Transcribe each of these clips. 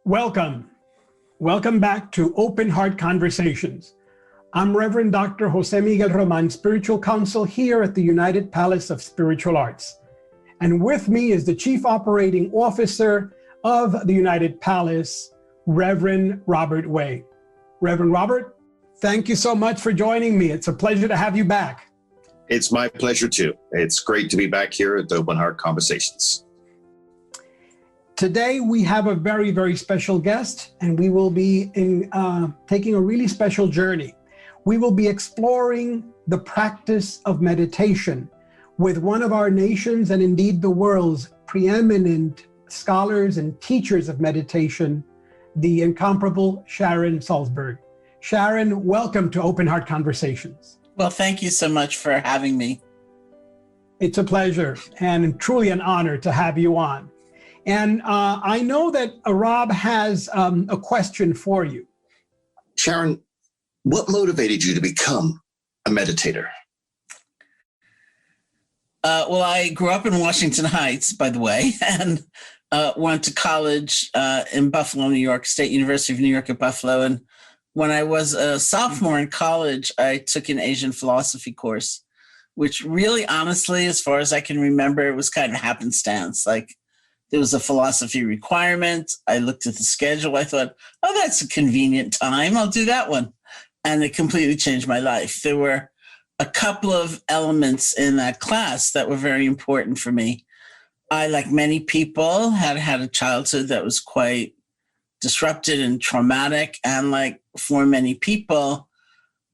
Welcome. Welcome back to Open Heart Conversations. I'm Reverend Dr. Jose Miguel Roman, Spiritual Counsel here at the United Palace of Spiritual Arts. And with me is the Chief Operating Officer of the United Palace, Reverend Robert Way. Reverend Robert, thank you so much for joining me. It's a pleasure to have you back. It's my pleasure too. It's great to be back here at the Open Heart Conversations. Today, we have a very, very special guest, and we will be taking a really special journey. We will be exploring the practice of meditation with one of our nation's and indeed the world's preeminent scholars and teachers of meditation, the incomparable Sharon Salzberg. Sharon, welcome to Open Heart Conversations. Well, thank you so much for having me. It's a pleasure and truly an honor to have you on. And I know that Rob has a question for you. Sharon, what motivated you to become a meditator? Well, I grew up in Washington Heights, by the way, and went to college in Buffalo, New York, State University of New York at Buffalo. And when I was a sophomore in college, I took an Asian philosophy course, which really, honestly, as far as I can remember, it was kind of happenstance. Like, there was a philosophy requirement. I looked at the schedule. I thought, oh, that's a convenient time. I'll do that one. And it completely changed my life. There were a couple of elements in that class that were very important for me. I, like many people, had a childhood that was quite disrupted and traumatic. And like for many people,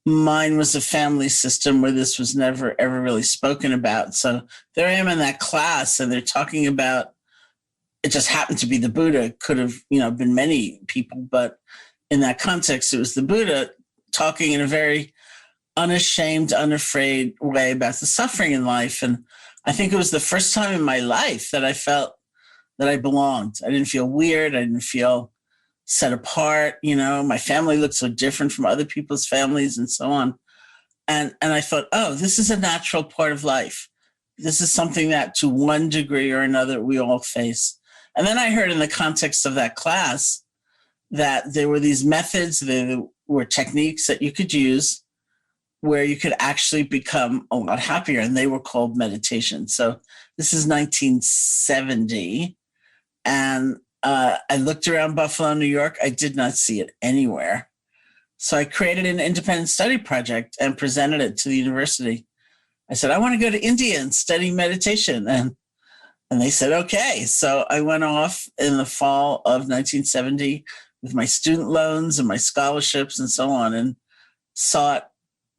mine was a family system where this was never, ever really spoken about. So there I am in that class, and they're talking about, it just happened to be the Buddha. Could have, been many people, but in that context, it was the Buddha talking in a very unashamed, unafraid way about the suffering in life. And I think it was the first time in my life that I felt that I belonged. I didn't feel weird. I didn't feel set apart. My family looked so different from other people's families and so on. And I thought, oh, this is a natural part of life. This is something that to one degree or another we all face. And then I heard in the context of that class that there were these methods, there were techniques that you could use where you could actually become a lot happier, and they were called meditation. So this is 1970, and I looked around Buffalo, New York. I did not see it anywhere. So I created an independent study project and presented it to the university. I said, I want to go to India and study meditation. And they said, okay. So I went off in the fall of 1970 with my student loans and my scholarships and so on, and sought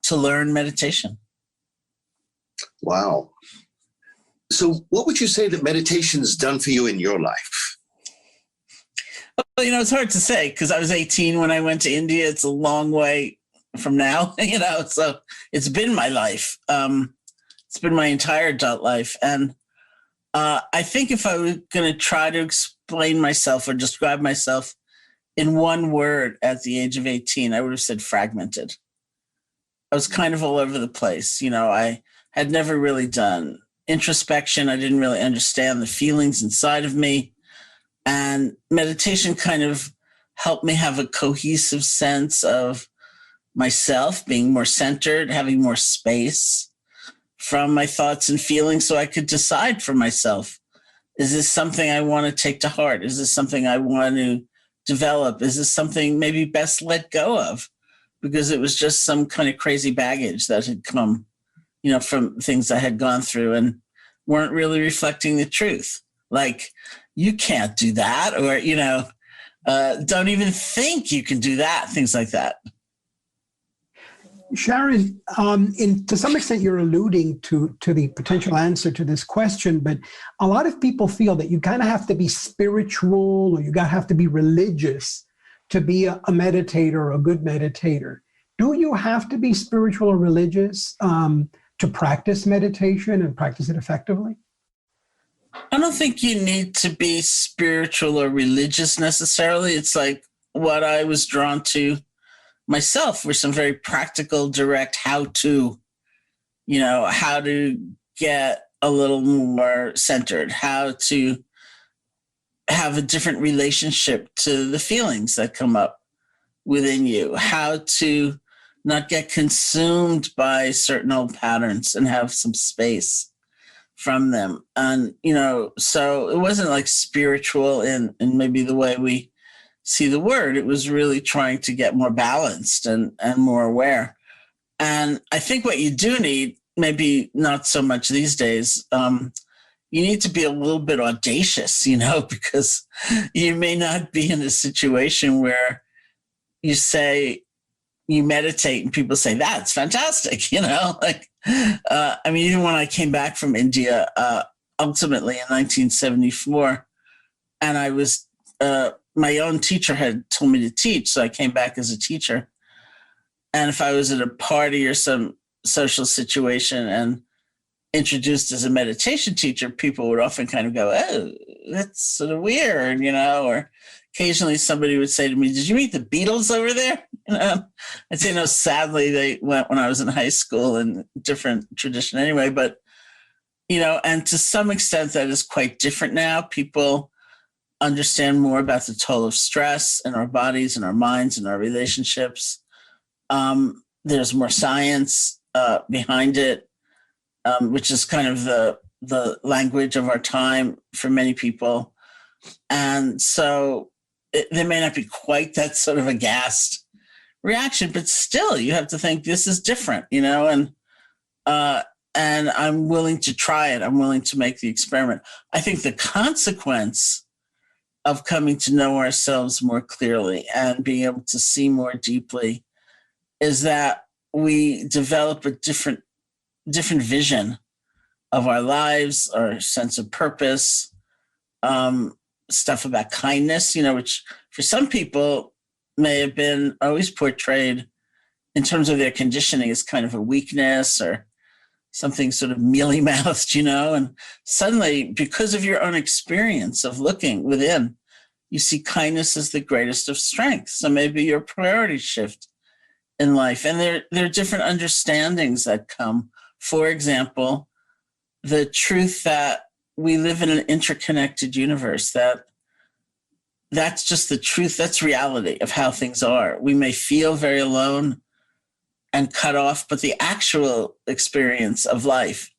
to learn meditation. Wow. So what would you say that meditation's done for you in your life? Well, it's hard to say because I was 18 when I went to India. It's a long way from now, so it's been my life. It's been my entire adult life. And I think if I was going to try to explain myself or describe myself in one word at the age of 18, I would have said fragmented. I was kind of all over the place. I had never really done introspection. I didn't really understand the feelings inside of me. And meditation kind of helped me have a cohesive sense of myself, being more centered, having more space from my thoughts and feelings so I could decide for myself. Is this something I want to take to heart? Is this something I want to develop? Is this something maybe best let go of? Because it was just some kind of crazy baggage that had come, from things I had gone through and weren't really reflecting the truth. Like, you can't do that, or, don't even think you can do that, things like that. Sharon, to some extent, you're alluding to the potential answer to this question, but a lot of people feel that you kind of have to be spiritual or you have to be religious to be a meditator or a good meditator. Do you have to be spiritual or religious to practice meditation and practice it effectively? I don't think you need to be spiritual or religious necessarily. It's like what I was drawn to myself were some very practical, direct how to get a little more centered, how to have a different relationship to the feelings that come up within you, how to not get consumed by certain old patterns and have some space from them. And, so it wasn't like spiritual in maybe the way we see the word. It was really trying to get more balanced and more aware. And I think what you do need, maybe not so much these days, you need to be a little bit audacious, because you may not be in a situation where you say you meditate and people say, that's fantastic, even when I came back from India, ultimately in 1974, and I was, my own teacher had told me to teach, so I came back as a teacher. And if I was at a party or some social situation and introduced as a meditation teacher, people would often kind of go, oh, that's sort of weird, or occasionally somebody would say to me, did you meet the Beatles over there? I'd say, no, sadly, they went when I was in high school in different tradition anyway. But, and to some extent that is quite different now. People understand more about the toll of stress in our bodies and our minds and our relationships. There's more science behind it, which is kind of the language of our time for many people. And so there may not be quite that sort of aghast reaction, but still you have to think this is different, and I'm willing to try it. I'm willing to make the experiment. I think the consequence of coming to know ourselves more clearly and being able to see more deeply is that we develop a different vision of our lives, our sense of purpose, stuff about kindness, which for some people may have been always portrayed in terms of their conditioning as kind of a weakness or something sort of mealy-mouthed, and suddenly, because of your own experience of looking within, you see kindness as the greatest of strengths. So maybe your priorities shift in life, and there are different understandings that come. For example, the truth that we live in an interconnected universe, that's just the truth. That's reality of how things are. We may feel very alone and cut off, but the actual experience of life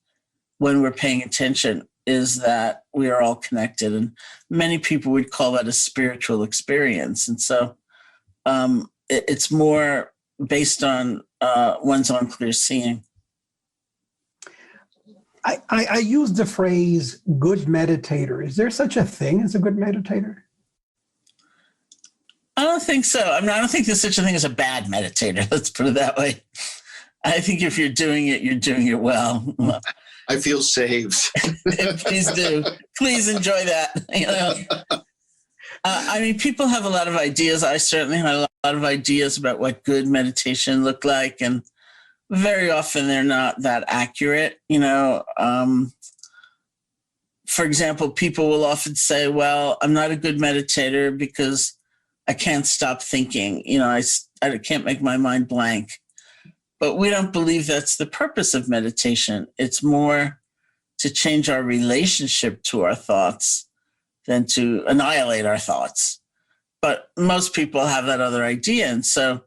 when we're paying attention is that we are all connected. And many people would call that a spiritual experience. And so it's more based on one's own clear seeing. I use the phrase good meditator. Is there such a thing as a good meditator? I don't think so. I don't think there's such a thing as a bad meditator. Let's put it that way. I think if you're doing it, you're doing it well. I feel saved. Please do. Please enjoy that. People have a lot of ideas. I certainly had a lot of ideas about what good meditation looked like, and very often they're not that accurate. For example, people will often say, well, I'm not a good meditator because I can't stop thinking. I can't make my mind blank. But we don't believe that's the purpose of meditation. It's more to change our relationship to our thoughts than to annihilate our thoughts. But most people have that other idea, and so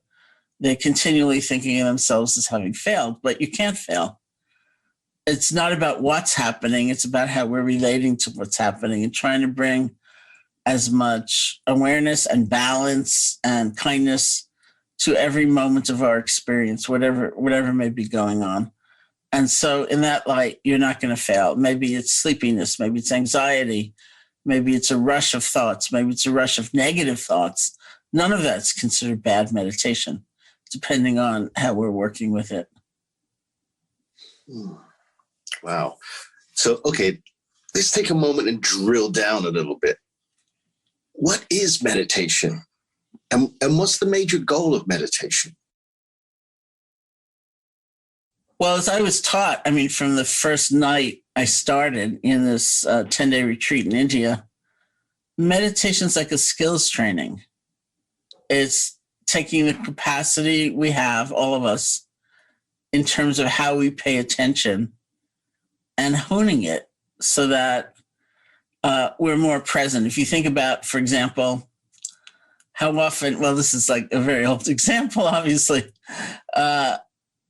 they're continually thinking of themselves as having failed, but you can't fail. It's not about what's happening. It's about how we're relating to what's happening and trying to bring as much awareness and balance and kindness to every moment of our experience, whatever may be going on. And so in that light, you're not going to fail. Maybe it's sleepiness, maybe it's anxiety, maybe it's a rush of thoughts, maybe it's a rush of negative thoughts. None of that's considered bad meditation, depending on how we're working with it. Wow. So, okay, let's take a moment and drill down a little bit. What is meditation? And what's the major goal of meditation? Well, as I was taught, from the first night I started in this 10-day retreat in India, meditation's like a skills training. It's taking the capacity we have, all of us, in terms of how we pay attention and honing it so that we're more present. If you think about, for example, how often, well, this is like a very old example, obviously. Say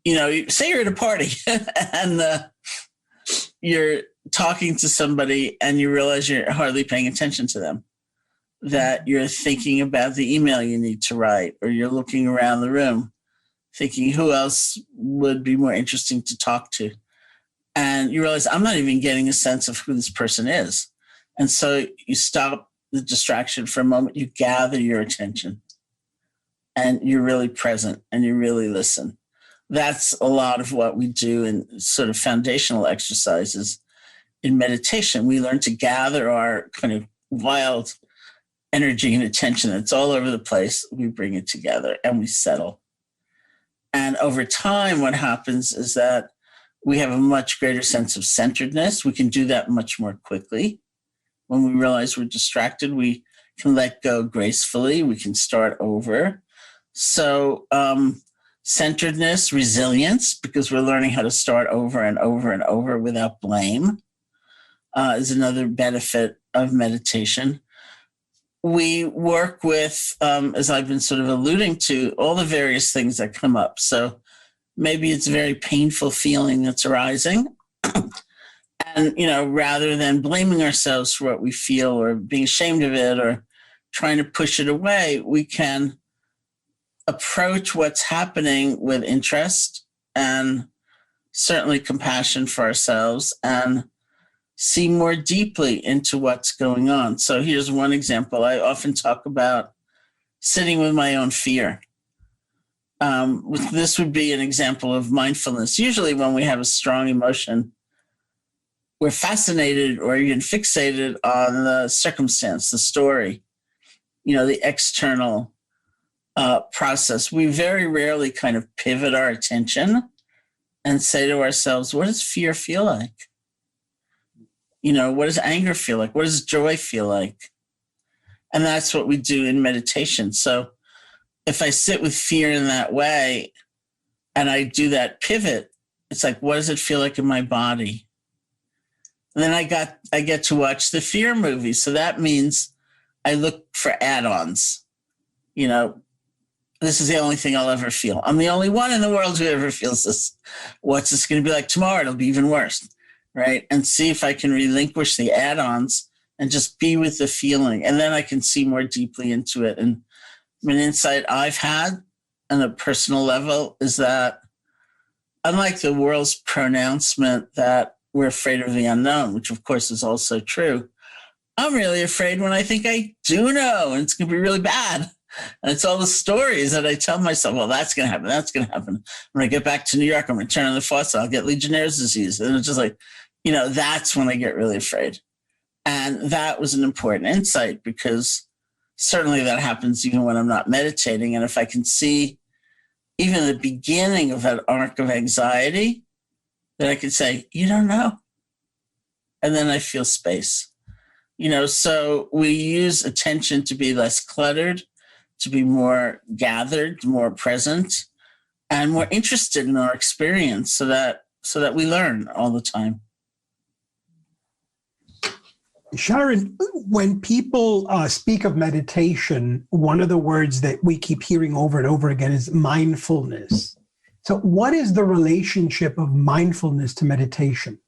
you're at a party and you're talking to somebody and you realize you're hardly paying attention to them, that you're thinking about the email you need to write, or you're looking around the room thinking who else would be more interesting to talk to. And you realize I'm not even getting a sense of who this person is. And so you stop the distraction for a moment, you gather your attention, and you're really present and you really listen. That's a lot of what we do in sort of foundational exercises in meditation. We learn to gather our kind of wild energy and attention that's all over the place. We bring it together and we settle. And over time, what happens is that we have a much greater sense of centeredness. We can do that much more quickly. When we realize we're distracted, we can let go gracefully. We can start over. So centeredness, resilience, because we're learning how to start over and over and over without blame, is another benefit of meditation. We work with, as I've been sort of alluding to, all the various things that come up. So maybe it's a very painful feeling that's arising. And, rather than blaming ourselves for what we feel or being ashamed of it or trying to push it away, we can approach what's happening with interest and certainly compassion for ourselves and see more deeply into what's going on. So here's one example. I often talk about sitting with my own fear. This would be an example of mindfulness. Usually when we have a strong emotion, we're fascinated or even fixated on the circumstance, the story, the external process. We very rarely kind of pivot our attention and say to ourselves, what does fear feel like? What does anger feel like? What does joy feel like? And that's what we do in meditation. So if I sit with fear in that way and I do that pivot, it's like, what does it feel like in my body? And then I get to watch the fear movie. So that means I look for add-ons. This is the only thing I'll ever feel. I'm the only one in the world who ever feels this. What's this going to be like tomorrow? It'll be even worse, right? And see if I can relinquish the add-ons and just be with the feeling. And then I can see more deeply into it. And an insight I've had on a personal level is that unlike the world's pronouncement that we're afraid of the unknown, which of course is also true, I'm really afraid when I think I do know, and it's going to be really bad. And it's all the stories that I tell myself, well, that's going to happen. That's going to happen. When I get back to New York, I'm going to turn on the faucet. I'll get Legionnaire's disease. And it's just like, that's when I get really afraid. And that was an important insight because certainly that happens even when I'm not meditating. And if I can see even the beginning of that arc of anxiety, then I could say, you don't know. And then I feel space. So we use attention to be less cluttered, to be more gathered, more present, and more interested in our experience so that we learn all the time. Sharon, when people speak of meditation, one of the words that we keep hearing over and over again is mindfulness. So what is the relationship of mindfulness to meditation?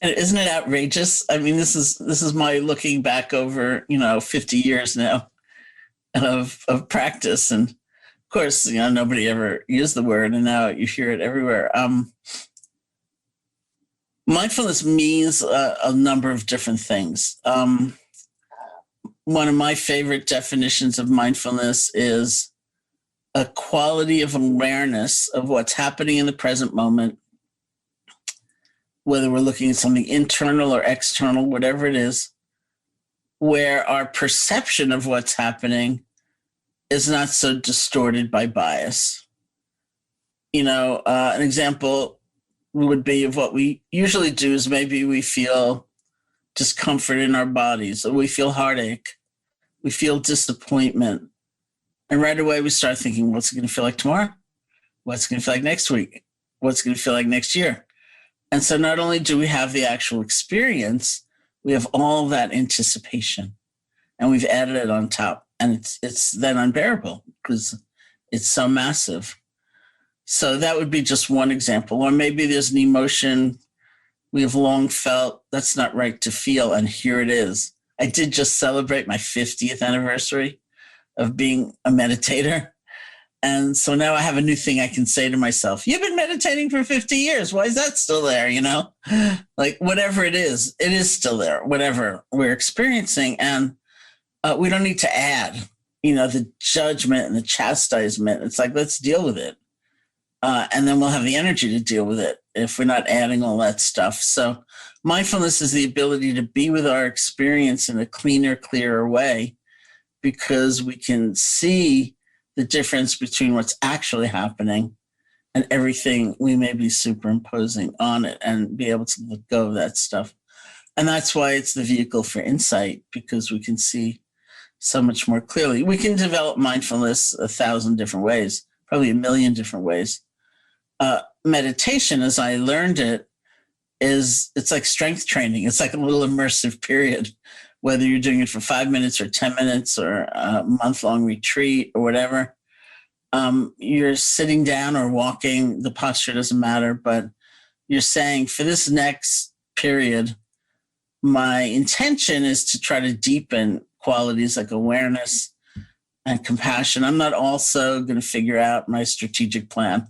And isn't it outrageous? I mean, this is my looking back over, 50 years now of practice. And of course, nobody ever used the word, and now you hear it everywhere. Mindfulness means a number of different things. One of my favorite definitions of mindfulness is a quality of awareness of what's happening in the present moment, whether we're looking at something internal or external, whatever it is, where our perception of what's happening is not so distorted by bias. An example would be of what we usually do is maybe we feel discomfort in our bodies, or we feel heartache, we feel disappointment. And right away we start thinking, what's it going to feel like tomorrow? What's it going to feel like next week? What's it going to feel like next year? And so not only do we have the actual experience, we have all that anticipation, and we've added it on top, and it's then unbearable because it's so massive. So that would be just one example. Or maybe there's an emotion we have long felt that's not right to feel, and here it is. I did just celebrate my 50th anniversary of being a meditator. And so now I have a new thing I can say to myself. You've been meditating for 50 years. Why is that still there? Like whatever it is still there, whatever we're experiencing. And we don't need to add, the judgment and the chastisement. It's like, let's deal with it. And then we'll have the energy to deal with it if we're not adding all that stuff. So mindfulness is the ability to be with our experience in a cleaner, clearer way, because we can see the difference between what's actually happening and everything we may be superimposing on it, and be able to let go of that stuff. And that's why it's the vehicle for insight, because we can see so much more clearly. We can develop mindfulness 1,000 different ways, probably 1,000,000 different ways. Meditation, as I learned it, it's like strength training. It's like a little immersive period, whether you're doing it for 5 minutes or 10 minutes or a month-long retreat or whatever. You're sitting down or walking, the posture doesn't matter, but you're saying, for this next period, my intention is to try to deepen qualities like awareness and compassion. I'm not also going to figure out my strategic plan.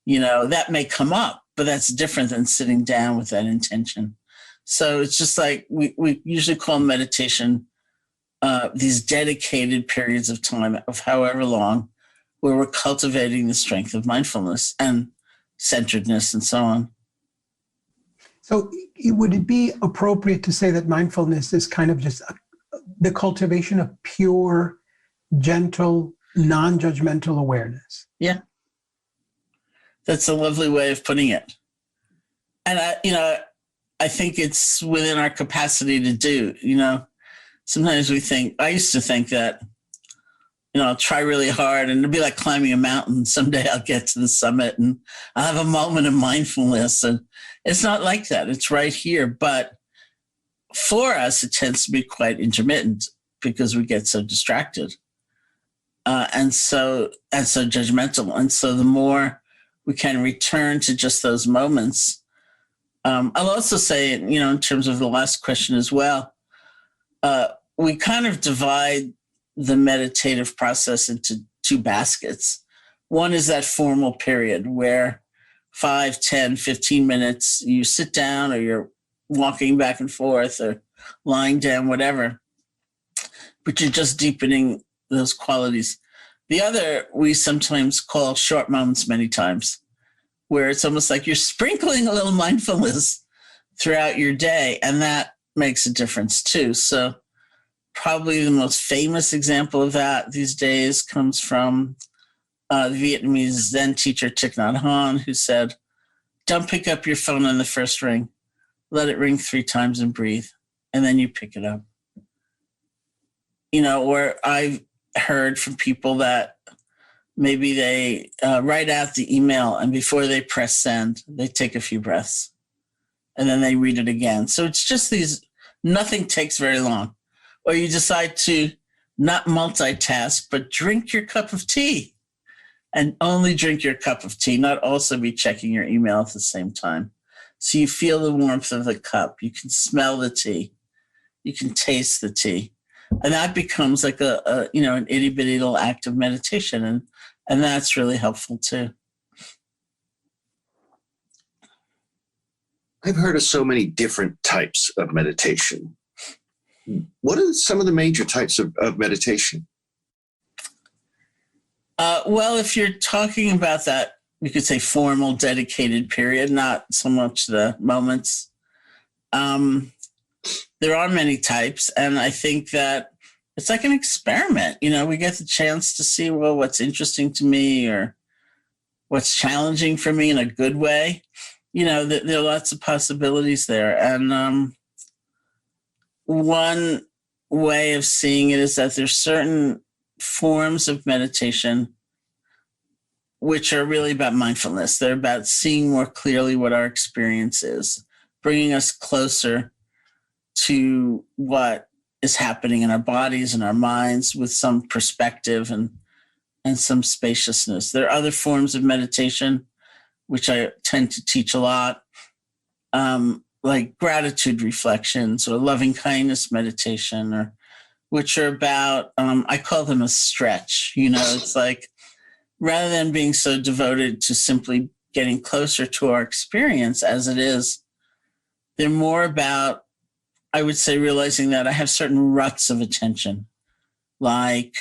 That may come up, but that's different than sitting down with that intention. So it's just like we usually call meditation these dedicated periods of time of however long, where we're cultivating the strength of mindfulness and centeredness and so on. So would it be appropriate to say that mindfulness is kind of just the cultivation of pure, gentle, non-judgmental awareness? Yeah. That's a lovely way of putting it. And I think it's within our capacity to do. Sometimes I used to think that, I'll try really hard and it'll be like climbing a mountain. Someday I'll get to the summit and I'll have a moment of mindfulness. And it's not like that. It's right here. But for us, it tends to be quite intermittent because we get so distracted and so judgmental. And so the more we can return to just those moments. I'll also say, in terms of the last question as well, we kind of divide the meditative process into two baskets. One is that formal period where 5, 10, 15 minutes, you sit down or you're walking back and forth or lying down, whatever, but you're just deepening those qualities. The other we sometimes call short moments many times, where it's almost like you're sprinkling a little mindfulness throughout your day, and that makes a difference too. So probably the most famous example of that these days comes from the Vietnamese Zen teacher Thich Nhat Hanh, who said, don't pick up your phone on the first ring. Let it ring 3 times and breathe, and then you pick it up. Or I've heard from people that maybe they write out the email and before they press send, they take a few breaths and then they read it again. So it's just nothing takes very long. Or you decide to not multitask, but drink your cup of tea and only drink your cup of tea, not also be checking your email at the same time. So you feel the warmth of the cup. You can smell the tea. You can taste the tea. And that becomes like an itty bitty little act of meditation. And that's really helpful too. I've heard of so many different types of meditation. What are some of the major types of meditation? Well, if you're talking about that, you could say formal, dedicated period, not so much the moments. There are many types, and I think that it's like an experiment. We get the chance to see, well, what's interesting to me or what's challenging for me in a good way. There are lots of possibilities there. And one way of seeing it is that there's certain forms of meditation which are really about mindfulness. They're about seeing more clearly what our experience is, bringing us closer to what is happening in our bodies and our minds with some perspective and some spaciousness. There are other forms of meditation, which I tend to teach a lot, like gratitude reflections or loving kindness meditation, or which are about, I call them a stretch. It's like, rather than being so devoted to simply getting closer to our experience as it is, they're more about, I would say, realizing that I have certain ruts of attention, like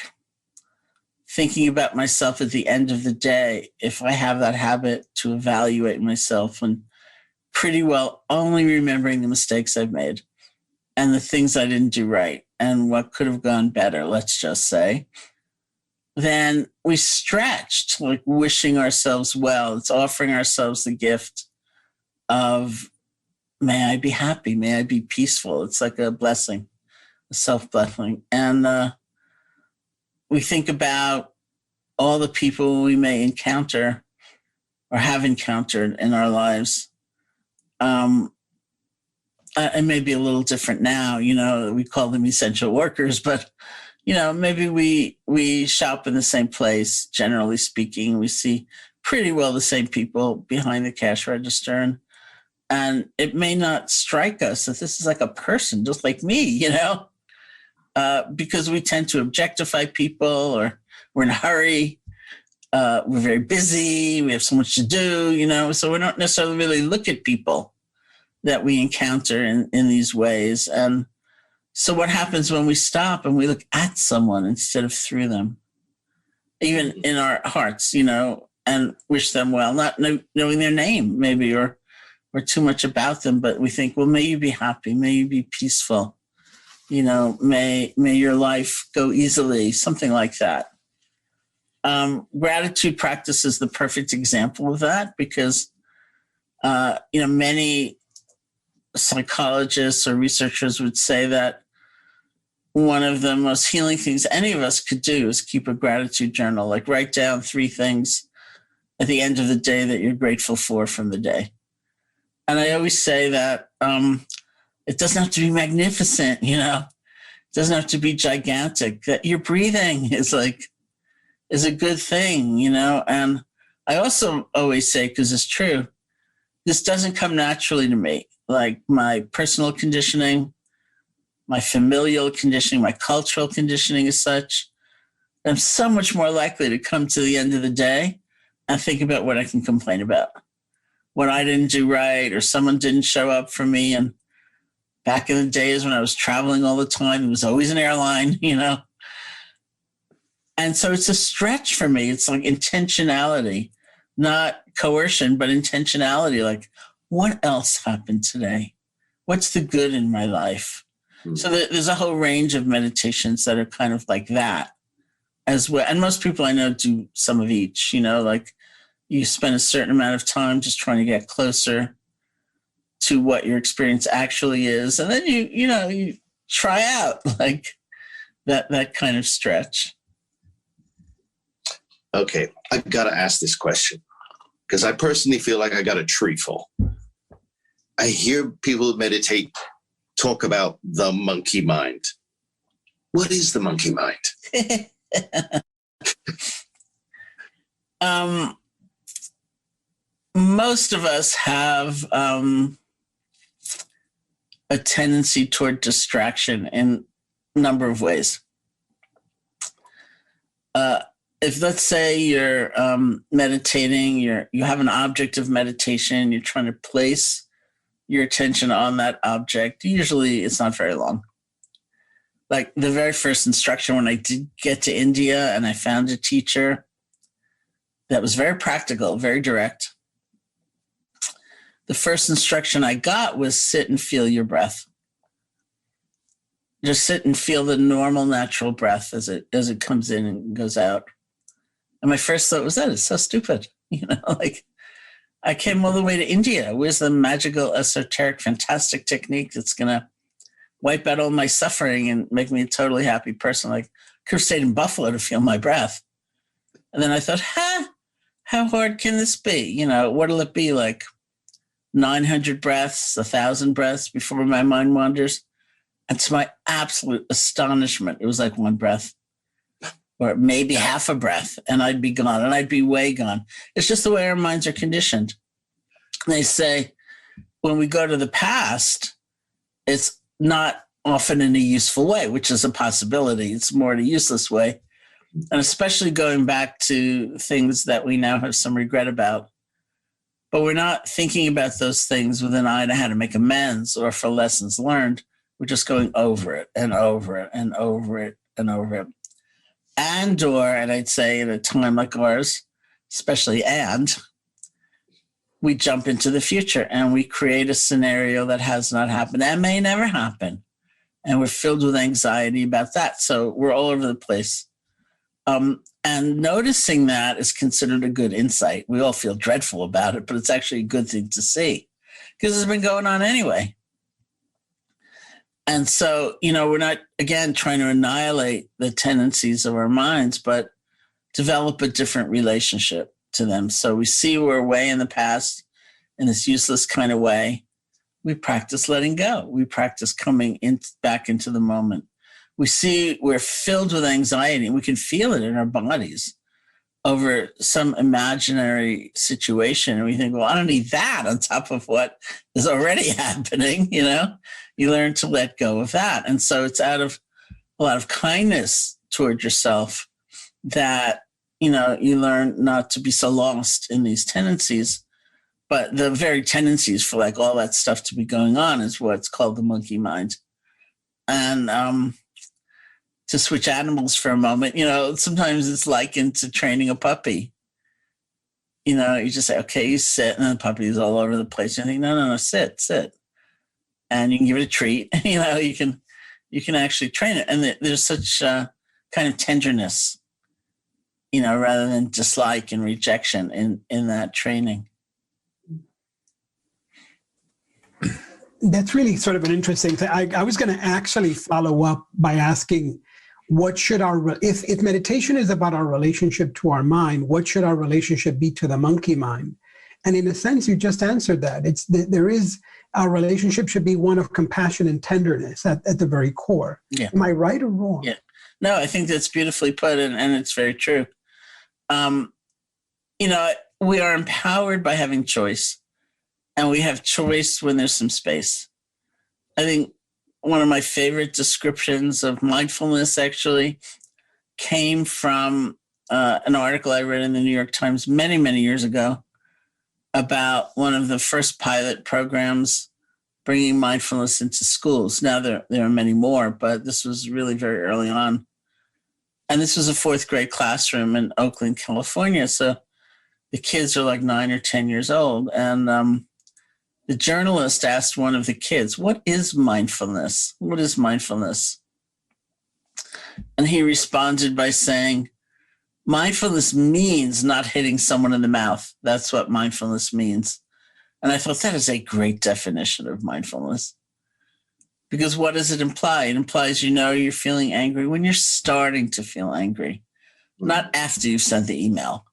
thinking about myself at the end of the day. If I have that habit to evaluate myself and pretty well only remembering the mistakes I've made and the things I didn't do right and what could have gone better, let's just say, then we stretched, like wishing ourselves well. It's offering ourselves the gift of, may I be happy, may I be peaceful. It's like a blessing, a self-blessing. And we think about all the people we may encounter or have encountered in our lives. It may be a little different now, we call them essential workers, but, maybe we shop in the same place, generally speaking. We see pretty well the same people behind the cash register. And it may not strike us that this is like a person just like me, because we tend to objectify people, or we're in a hurry. We're very busy. We have so much to do, so we don't necessarily really look at people that we encounter in these ways. And so what happens when we stop and we look at someone instead of through them, even in our hearts, and wish them well, not knowing their name maybe, or too much about them, but we think, well, may you be happy, may you be peaceful, may your life go easily, something like that. Gratitude practice is the perfect example of that, because many psychologists or researchers would say that one of the most healing things any of us could do is keep a gratitude journal, like write down 3 things at the end of the day that you're grateful for from the day. And I always say that it doesn't have to be magnificent, it doesn't have to be gigantic, that your breathing is a good thing, And I also always say, because it's true, this doesn't come naturally to me. Like my personal conditioning, my familial conditioning, my cultural conditioning is such, I'm so much more likely to come to the end of the day and think about what I can complain about, what I didn't do right, or someone didn't show up for me. And back in the days when I was traveling all the time, it was always an airline, And so it's a stretch for me. It's like intentionality, not coercion, but intentionality. Like, what else happened today? What's the good in my life? Mm-hmm. So there's a whole range of meditations that are kind of like that as well. And most people I know do some of each, like you spend a certain amount of time just trying to get closer to what your experience actually is. And then you try out like that kind of stretch. Okay, I've got to ask this question because I personally feel like I got a tree full. I hear people meditate talk about the monkey mind. What is the monkey mind? Most of us have a tendency toward distraction in a number of ways. If let's say you're meditating, you have an object of meditation, you're trying to place your attention on that object, usually it's not very long. Like the very first instruction when I did get to India and I found a teacher that was very practical, very direct. The first instruction I got was sit and feel your breath. Just sit and feel the normal, natural breath as it comes in and goes out. And my first thought was, that is so stupid. Like I came all the way to India. Where's the magical, esoteric, fantastic technique that's going to wipe out all my suffering and make me a totally happy person? Like, could have stayed in Buffalo to feel my breath. And then I thought, how hard can this be? What'll it be like? 900 breaths, 1,000 breaths before my mind wanders? And to my absolute astonishment, it was like one breath or maybe half a breath, and I'd be gone, and I'd be way gone. It's just the way our minds are conditioned. They say when we go to the past, it's not often in a useful way, which is a possibility. It's more in a useless way. And especially going back to things that we now have some regret about. But we're not thinking about those things with an eye to how to make amends or for lessons learned. We're just going over it and over it and over it and over it. And I'd say at a time like ours, especially we jump into the future and we create a scenario that has not happened and may never happen. And we're filled with anxiety about that. So we're all over the place. And noticing that is considered a good insight. We all feel dreadful about it, but it's actually a good thing to see because it's been going on anyway. And so, we're not, again, trying to annihilate the tendencies of our minds, but develop a different relationship to them. So we see we're way in the past in this useless kind of way. We practice letting go. We practice coming back into the moment. We see we're filled with anxiety, and we can feel it in our bodies over some imaginary situation. And we think, well, I don't need that on top of what is already happening, You learn to let go of that. And so it's out of a lot of kindness toward yourself that, you learn not to be so lost in these tendencies. But the very tendencies for like all that stuff to be going on is what's called the monkey mind. And to switch animals for a moment, sometimes it's likened to training a puppy. You just say, okay, you sit, and the puppy is all over the place. You think, no, sit. And you can give it a treat. You can actually train it. And there's such kind of tenderness, rather than dislike and rejection in that training. That's really sort of an interesting thing. I was going to actually follow up by asking, what should if meditation is about our relationship to our mind, what should our relationship be to the monkey mind? And in a sense, you just answered that. Our relationship should be one of compassion and tenderness at the very core. Yeah. Am I right or wrong? Yeah. No, I think that's beautifully put, and it's very true. We are empowered by having choice, and we have choice when there's some space. I think one of my favorite descriptions of mindfulness actually came from an article I read in the New York Times many, many years ago about one of the first pilot programs bringing mindfulness into schools. Now there are many more, but this was really very early on. And this was a fourth grade classroom in Oakland, California. So the kids are like 9 or 10 years old. And the journalist asked one of the kids, what is mindfulness? What is mindfulness? And he responded by saying, mindfulness means not hitting someone in the mouth. That's what mindfulness means. And I thought that is a great definition of mindfulness. Because what does it imply? It implies you're feeling angry when you're starting to feel angry, not after you've sent the email,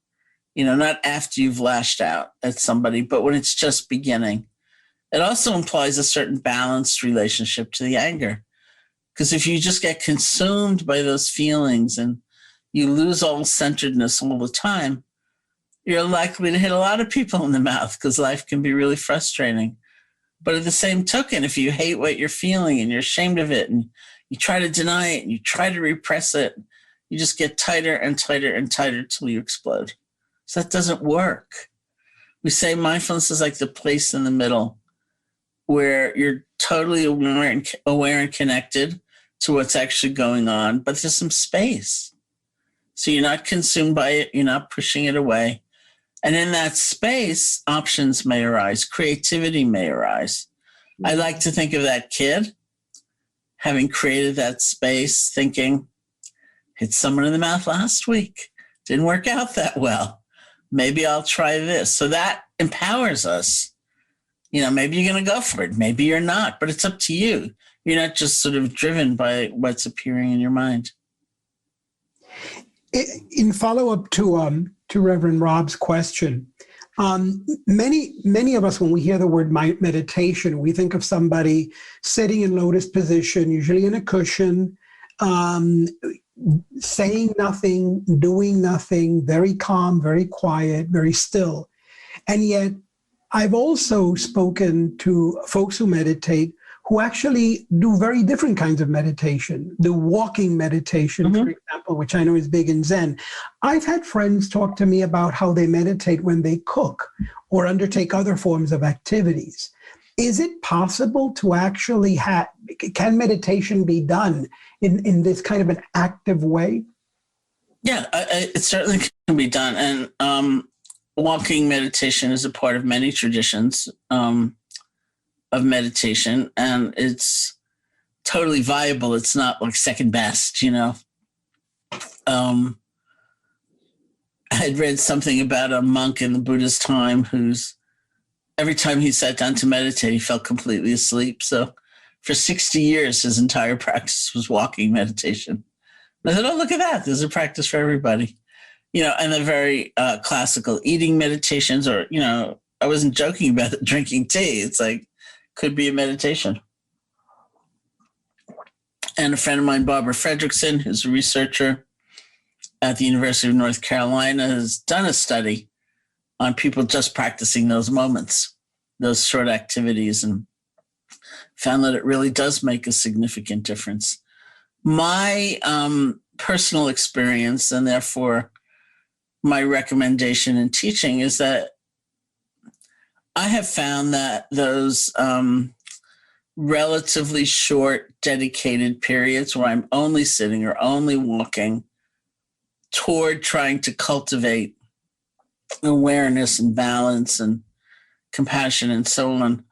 not after you've lashed out at somebody, but when it's just beginning. It also implies a certain balanced relationship to the anger. Because if you just get consumed by those feelings and you lose all centeredness all the time, you're likely to hit a lot of people in the mouth because life can be really frustrating. But at the same token, if you hate what you're feeling and you're ashamed of it and you try to deny it and you try to repress it, you just get tighter and tighter and tighter till you explode. So that doesn't work. We say mindfulness is like the place in the middle where you're totally aware and connected to what's actually going on, but there's some space. So you're not consumed by it, you're not pushing it away. And in that space, options may arise, creativity may arise. I like to think of that kid having created that space, thinking, hit someone in the mouth last week, didn't work out that well. Maybe I'll try this. So that empowers us. Maybe you're going to go for it. Maybe you're not, but it's up to you. You're not just sort of driven by what's appearing in your mind. In follow-up to Reverend Rob's question, Many of us, when we hear the word meditation, we think of somebody sitting in lotus position, usually in a cushion, saying nothing, doing nothing, very calm, very quiet, very still. And yet, I've also spoken to folks who meditate who actually do very different kinds of meditation. The walking meditation, for example, which I know is big in Zen. I've had friends talk to me about how they meditate when they cook or undertake other forms of activities. Is it possible to actually can meditation be done in this kind of an active way? Yeah, it certainly can be done. And walking meditation is a part of many traditions of meditation, and it's totally viable. It's not like second best, you know. I had read something about a monk in the Buddha's time who's every time he sat down to meditate, he fell completely asleep. So for 60 years, his entire practice was walking meditation. And I said, oh, look at that. There's a practice for everybody. You know, and the very classical eating meditations, or, you know, I wasn't joking about drinking tea. It's like, could be a meditation. And a friend of mine, Barbara Fredrickson, who's a researcher at the University of North Carolina, has done a study on people just practicing those moments, those short activities, and found that it really does make a significant difference. My personal experience, and therefore my recommendation in teaching, is that I have found that those relatively short, dedicated periods where I'm only sitting or only walking toward trying to cultivate awareness and balance and compassion and so on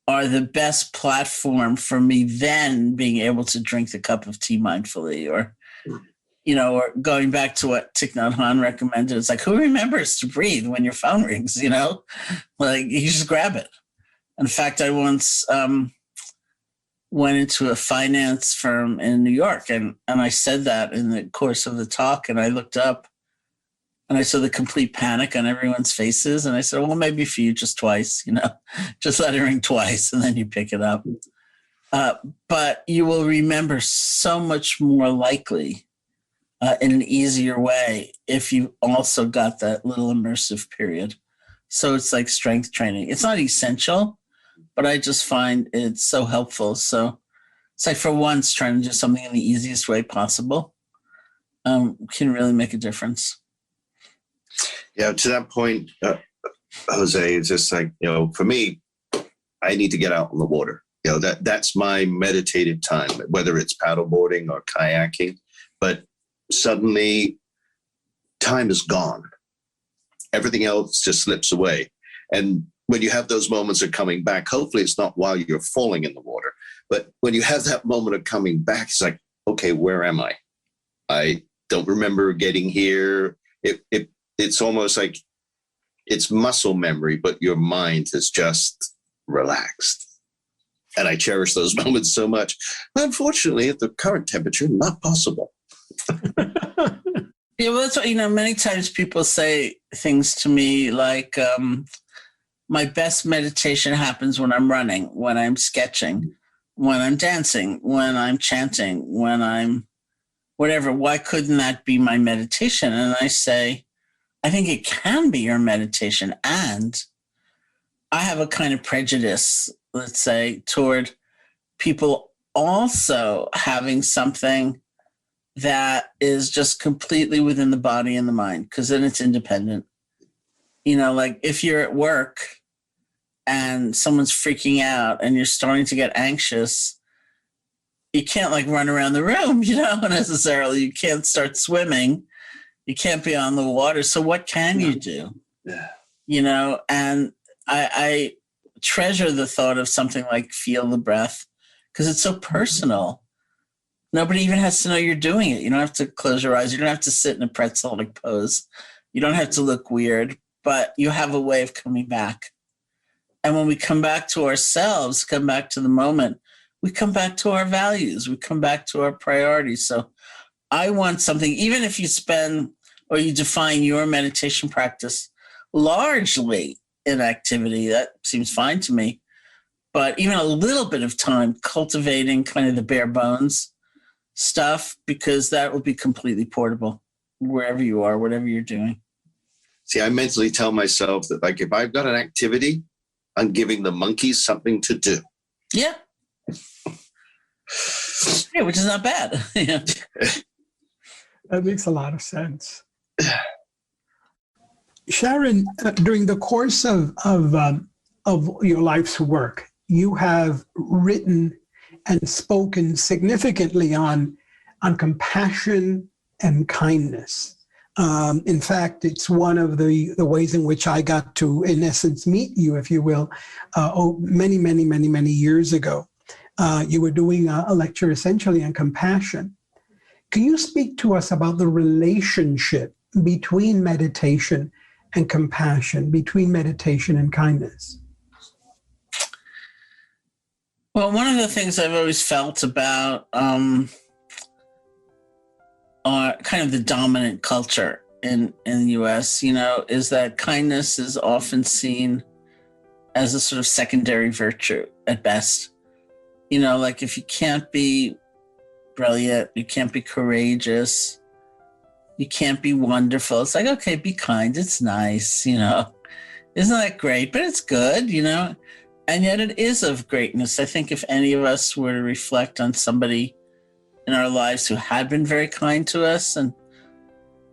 are the best platform for me then being able to drink the cup of tea mindfully, or, you know, or going back to what Thich Nhat Hanh recommended. It's like, who remembers to breathe when your phone rings, you know? Like, you just grab it. In fact, I once went into a finance firm in New York, and I said that in the course of the talk, and I looked up and I saw the complete panic on everyone's faces. And I said, well, maybe for you just twice, you know, just let it ring twice and then you pick it up. But you will remember so much more likely in an easier way if you also got that little immersive period. So it's like strength training. It's not essential, but I just find it's so helpful. So it's like, for once, trying to do something in the easiest way possible can really make a difference. Yeah, to that point, Jose, it's just like, you know, for me, I need to get out on the water. You know, that's my meditative time, whether it's paddleboarding or kayaking. But suddenly, time is gone. Everything else just slips away. And when you have those moments of coming back, hopefully it's not while you're falling in the water. But when you have that moment of coming back, it's like, okay, where am I? I don't remember getting here. It's almost like it's muscle memory, but your mind has just relaxed. And I cherish those moments so much. Unfortunately, at the current temperature, not possible. Yeah, well, that's what, you know, many times people say things to me like, my best meditation happens when I'm running, when I'm sketching, when I'm dancing, when I'm chanting, when I'm whatever. Why couldn't that be my meditation? And I say, I think it can be your meditation. And I have a kind of prejudice, let's say, toward people also having something that is just completely within the body and the mind, because then it's independent. You know, like if you're at work and someone's freaking out and you're starting to get anxious, you can't like run around the room, you know, necessarily. You can't start swimming. You can't be on the water. So what can you do? Yeah. You know, and I treasure the thought of something like feel the breath, because it's so personal. Nobody even has to know you're doing it. You don't have to close your eyes. You don't have to sit in a pretzel-like pose. You don't have to look weird, but you have a way of coming back. And when we come back to ourselves, come back to the moment, we come back to our values. We come back to our priorities. So I want something, even if you spend or you define your meditation practice largely inactivity, that seems fine to me. But even a little bit of time cultivating kind of the bare bones stuff, because that will be completely portable wherever you are, whatever you're doing. See, I mentally tell myself that, like, if I've got an activity, I'm giving the monkeys something to do. Yeah. Yeah, which is not bad. Yeah. That makes a lot of sense. Sharon, during the course of your life's work, you have written and spoken significantly on compassion and kindness. In fact, it's one of the ways in which I got to, in essence, meet you, if you will, many years ago. You were doing a lecture essentially on compassion. Can you speak to us about the relationship between meditation and compassion, between meditation and kindness? Well, one of the things I've always felt about kind of the dominant culture in the U.S., is that kindness is often seen as a sort of secondary virtue at best. Like if you can't be brilliant, you can't be courageous, you can't be wonderful. It's like, okay, be kind. It's nice, Isn't that great? But it's good, And yet it is of greatness. I think if any of us were to reflect on somebody in our lives who had been very kind to us, and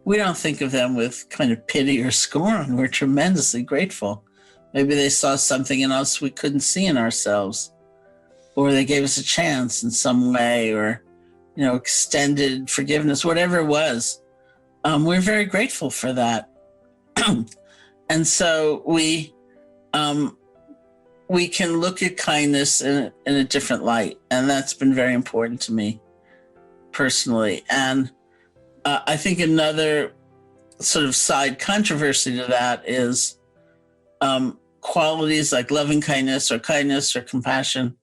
we don't think of them with kind of pity or scorn, we're tremendously grateful. Maybe they saw something in us we couldn't see in ourselves, or they gave us a chance in some way, or, extended forgiveness, whatever it was. We're very grateful for that. And so we can look at kindness in a different light. And that's been very important to me personally. And I think another sort of side controversy to that is qualities like loving kindness or compassion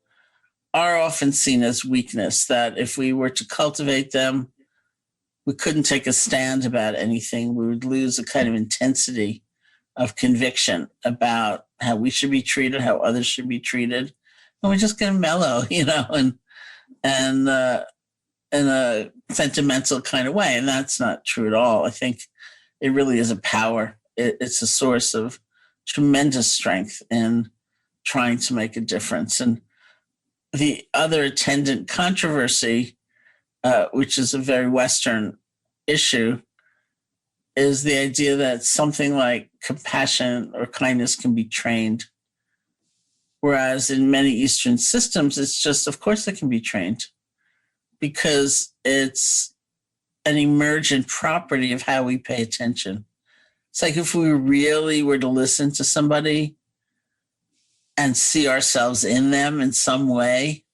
are often seen as weakness, that if we were to cultivate them, we couldn't take a stand about anything. We would lose a kind of intensity of conviction about how we should be treated, how others should be treated. And we're just going to mellow, and in a sentimental kind of way. And that's not true at all. I think it really is a power. It's a source of tremendous strength in trying to make a difference. And the other attendant controversy, which is a very Western issue, is the idea that something like compassion or kindness can be trained. Whereas in many Eastern systems, it's just, of course it can be trained, because it's an emergent property of how we pay attention. It's like if we really were to listen to somebody and see ourselves in them in some way,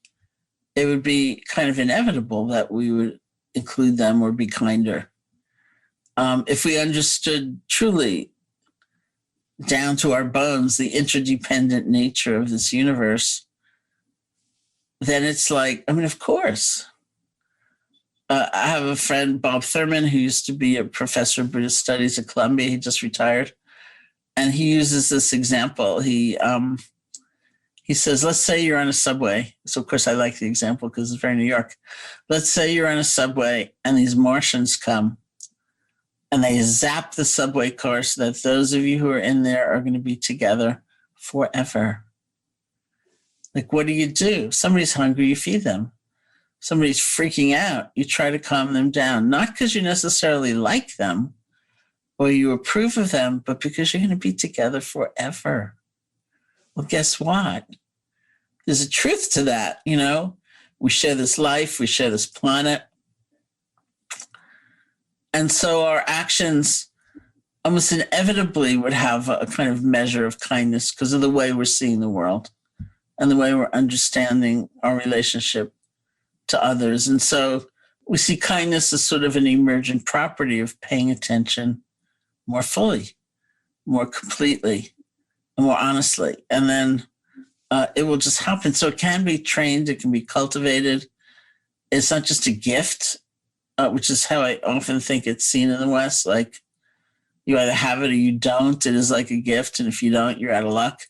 it would be kind of inevitable that we would include them or be kinder. If we understood truly down to our bones the interdependent nature of this universe, then it's like, of course. I have a friend, Bob Thurman, who used to be a professor of Buddhist studies at Columbia. He just retired. And he uses this example. He says, let's say you're on a subway. So, of course, I like the example because it's very New York. Let's say you're on a subway and these Martians come and they zap the subway car so that those of you who are in there are going to be together forever. Like, what do? Somebody's hungry, you feed them. Somebody's freaking out, you try to calm them down. Not because you necessarily like them or you approve of them, but because you're going to be together forever. Well, guess what? There's a truth to that, We share this life, we share this planet. And so our actions almost inevitably would have a kind of measure of kindness because of the way we're seeing the world and the way we're understanding our relationship to others. And so we see kindness as sort of an emergent property of paying attention more fully, more completely, and more honestly. And then it will just happen. So it can be trained, it can be cultivated. It's not just a gift, which is how I often think it's seen in the West. Like, You either have it or you don't. It is like a gift. And if you don't, you're out of luck.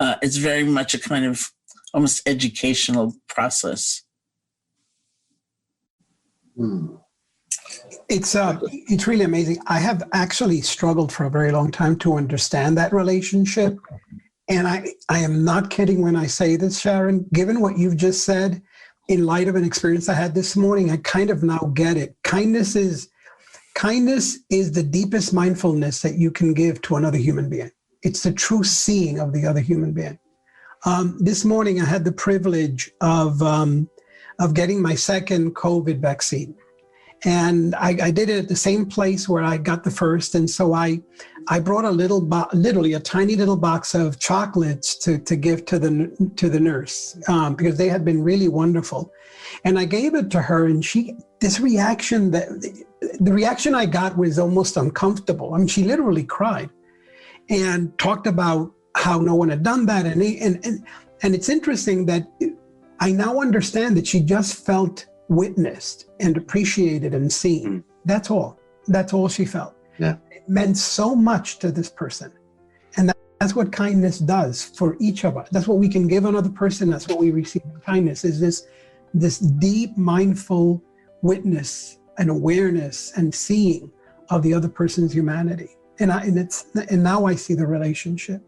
It's very much a kind of almost educational process. It's really amazing. I have actually struggled for a very long time to understand that relationship. And I am not kidding when I say this, Sharon. Given what you've just said, in light of an experience I had this morning, I kind of now get it. Kindness is the deepest mindfulness that you can give to another human being. It's the true seeing of the other human being. This morning, I had the privilege of getting my second COVID vaccine. And I did it at the same place where I got the first. And so I brought literally a tiny little box of chocolates to give to the nurse because they had been really wonderful. And I gave it to her, and the reaction I got was almost uncomfortable. I mean, she literally cried and talked about how no one had done that. And it's interesting that I now understand that she just felt witnessed and appreciated and seen. That's all she felt. Yeah. It meant so much to this person. And that's what kindness does for each of us. That's what we can give another person. That's what we receive in kindness, is this deep, mindful witness and awareness and seeing of the other person's humanity. And now I see the relationship.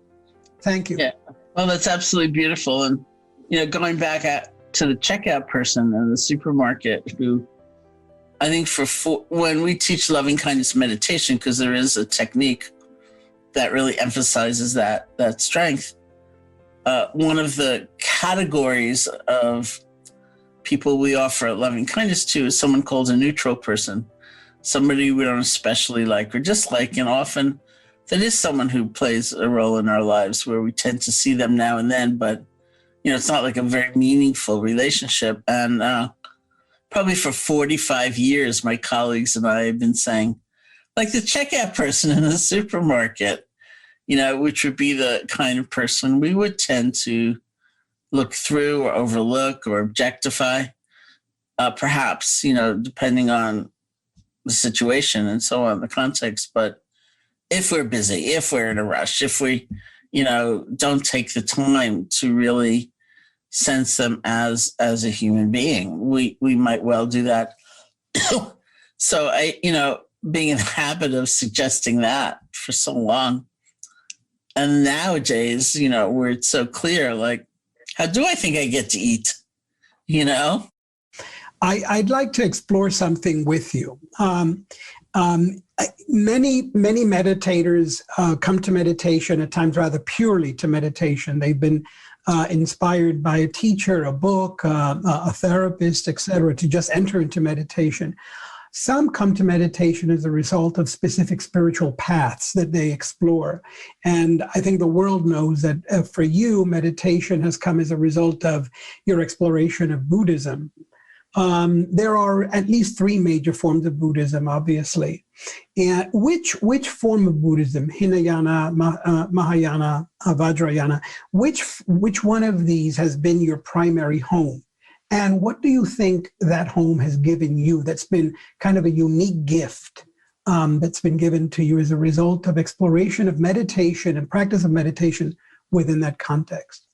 Thank you. Yeah. Well, that's absolutely beautiful. And, going back to the checkout person in the supermarket, who I think when we teach loving kindness meditation, because there is a technique that really emphasizes that strength, one of the categories of people we offer loving kindness to is someone called a neutral person, somebody we don't especially like or dislike, and often that is someone who plays a role in our lives where we tend to see them now and then, but it's not like a very meaningful relationship. And probably for 45 years, my colleagues and I have been saying, like the checkout person in the supermarket, which would be the kind of person we would tend to look through or overlook or objectify, perhaps, depending on the situation and so on, the context. But if we're busy, if we're in a rush, if we, don't take the time to really sense them as a human being, we might well do that. So being in the habit of suggesting that for so long. And nowadays, where it's so clear, like, how do I think I get to eat? I'd like to explore something with you. Many meditators come to meditation at times rather purely to meditation. They've been inspired by a teacher, a book, a therapist, etc., to just enter into meditation. Some come to meditation as a result of specific spiritual paths that they explore. And I think the world knows that for you, meditation has come as a result of your exploration of Buddhism. There are at least three major forms of Buddhism, obviously. And which form of Buddhism, Hinayana, Mahayana, Vajrayana, which one of these has been your primary home? And what do you think that home has given you that's been kind of a unique gift that's been given to you as a result of exploration of meditation and practice of meditation within that context?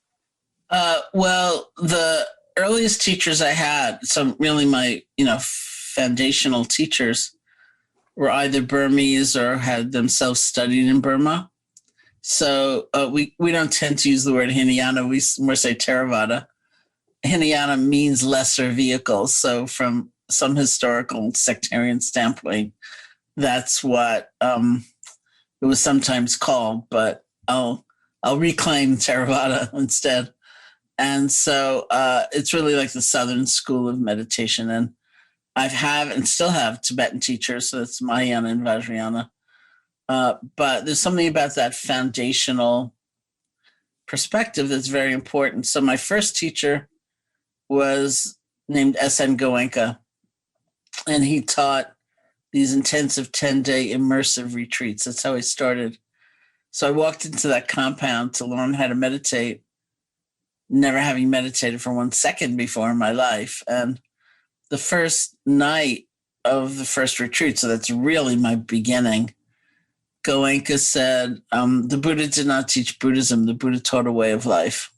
Well, the earliest teachers I had, so really my, foundational teachers were either Burmese or had themselves studied in Burma. So we don't tend to use the word Hinayana, we more say Theravada. Hinayana means lesser vehicles. So from some historical sectarian standpoint, that's what it was sometimes called, but I'll reclaim Theravada instead. And so it's really like the Southern school of meditation. And I have and still have Tibetan teachers, so that's Mahayana and Vajrayana. But there's something about that foundational perspective that's very important. So my first teacher was named S.N. Goenka, and he taught these intensive 10-day immersive retreats. That's how I started. So I walked into that compound to learn how to meditate, never having meditated for 1 second before in my life. And the first night of the first retreat, so that's really my beginning, Goenka said, the Buddha did not teach Buddhism. The Buddha taught a way of life.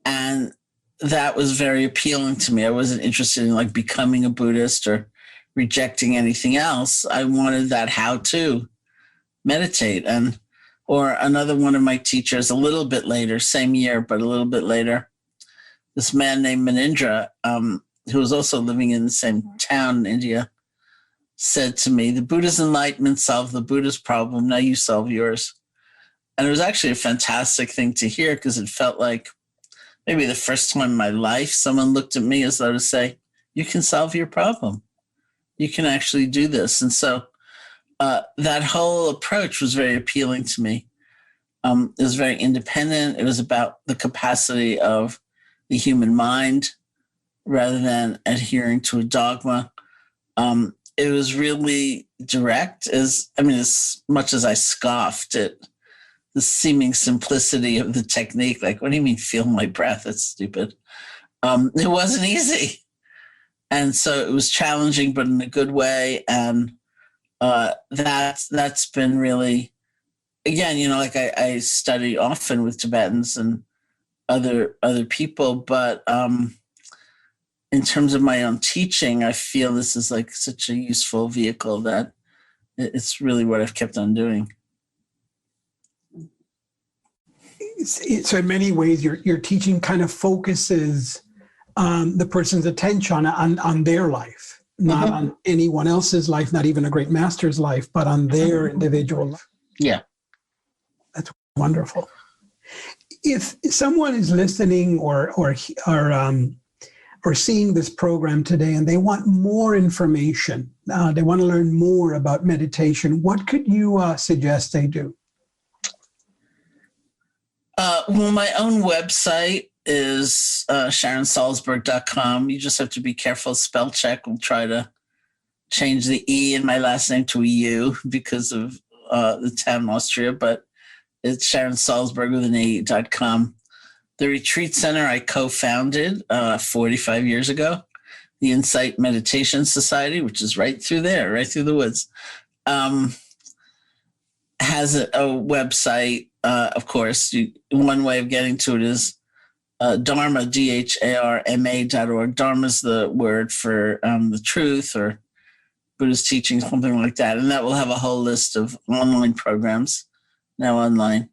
And that was very appealing to me. I wasn't interested in like becoming a Buddhist or rejecting anything else. I wanted that how to meditate. Or another one of my teachers a little bit later, same year, but a little bit later, this man named Manindra, who was also living in the same town in India, said to me, the Buddha's enlightenment solved the Buddha's problem. Now you solve yours. And it was actually a fantastic thing to hear because it felt like maybe the first time in my life someone looked at me as though to say, you can solve your problem. You can actually do this. And so that whole approach was very appealing to me. It was very independent. It was about the capacity of the human mind rather than adhering to a dogma. It was really direct, as much as I scoffed at the seeming simplicity of the technique. Like, what do you mean feel my breath? That's stupid. It wasn't easy. And so it was challenging, but in a good way. And that's been really, again, like I study often with Tibetans and other people, but in terms of my own teaching, I feel this is like such a useful vehicle that it's really what I've kept on doing. So in many ways, your teaching kind of focuses the person's attention on their life, not on anyone else's life, not even a great master's life, but on their individual life. Yeah. That's wonderful. If someone is listening or seeing this program today and they want more information, they want to learn more about meditation, what could you suggest they do? Well, my own website is SharonSalzberg.com. You just have to be careful. Spell check will try to change the E in my last name to a U because of the town Austria, but it's Sharon Salzberg with an E.com. The retreat center I co-founded 45 years ago, the Insight Meditation Society, which is right through there, right through the woods, has a website. Of course, one way of getting to it is Dharma, DHARMA.org. Dharma is the word for the truth or Buddhist teaching, something like that. And that will have a whole list of online programs now online.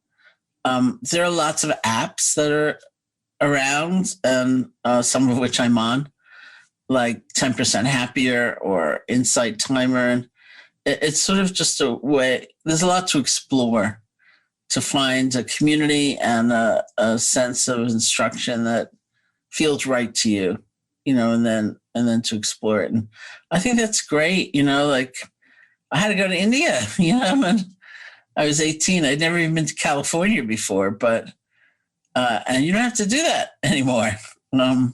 There are lots of apps that are around, and some of which I'm on, like 10% Happier or Insight Timer. And it's sort of just a way, there's a lot to explore to find a community and a sense of instruction that feels right to you, and then to explore it. And I think that's great, like I had to go to India, and I was 18. I'd never even been to California before, but, and you don't have to do that anymore. I